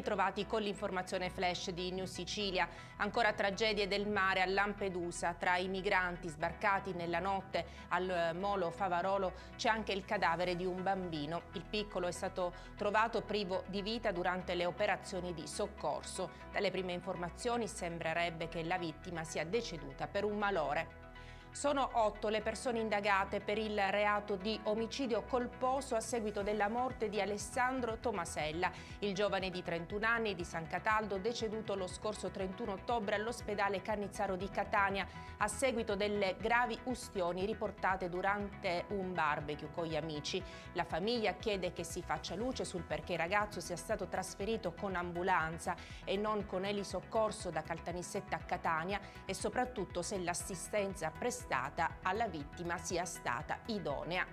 ritrovati con l'informazione flash di News Sicilia. Ancora tragedie del mare a Lampedusa. Tra i migranti sbarcati nella notte al molo Favarolo c'è anche il cadavere di un bambino. Il piccolo è stato trovato privo di vita durante le operazioni di soccorso. Dalle prime informazioni sembrerebbe che la vittima sia deceduta per un malore. Sono 8 le persone indagate per il reato di omicidio colposo a seguito della morte di Alessandro Tomasella, il giovane di 31 anni di San Cataldo, deceduto lo scorso 31 ottobre all'ospedale Cannizzaro di Catania a seguito delle gravi ustioni riportate durante un barbecue con gli amici. La famiglia chiede che si faccia luce sul perché il ragazzo sia stato trasferito con ambulanza e non con elisoccorso da Caltanissetta a Catania e soprattutto se l'assistenza prestata alla vittima sia stata idonea.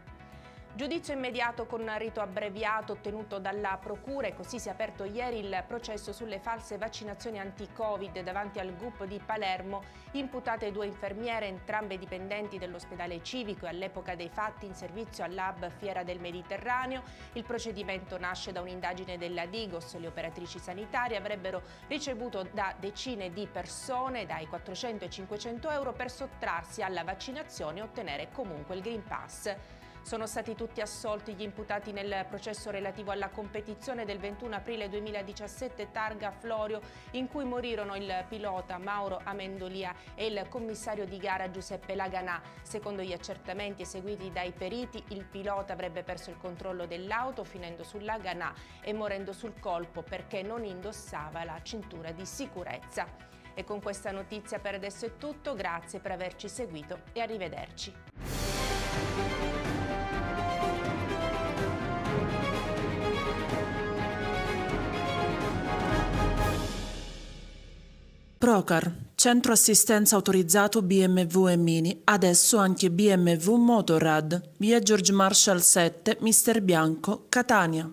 Giudizio immediato con rito abbreviato ottenuto dalla Procura e così si è aperto ieri il processo sulle false vaccinazioni anti-Covid davanti al GUP di Palermo, imputate 2 infermiere, entrambe dipendenti dell'ospedale civico e all'epoca dei fatti in servizio all'Hub Fiera del Mediterraneo. Il procedimento nasce da un'indagine della Digos. Le operatrici sanitarie avrebbero ricevuto da decine di persone dai 400 ai 500 euro per sottrarsi alla vaccinazione e ottenere comunque il Green Pass. Sono stati tutti assolti gli imputati nel processo relativo alla competizione del 21 aprile 2017 Targa Florio, in cui morirono il pilota Mauro Amendolia e il commissario di gara Giuseppe Laganà. Secondo gli accertamenti eseguiti dai periti, il pilota avrebbe perso il controllo dell'auto finendo sul Laganà e morendo sul colpo perché non indossava la cintura di sicurezza. E con questa notizia per adesso è tutto, grazie per averci seguito e arrivederci. Procar, centro assistenza autorizzato BMW e Mini, adesso anche BMW Motorrad, via George Marshall 7, Mister Bianco, Catania.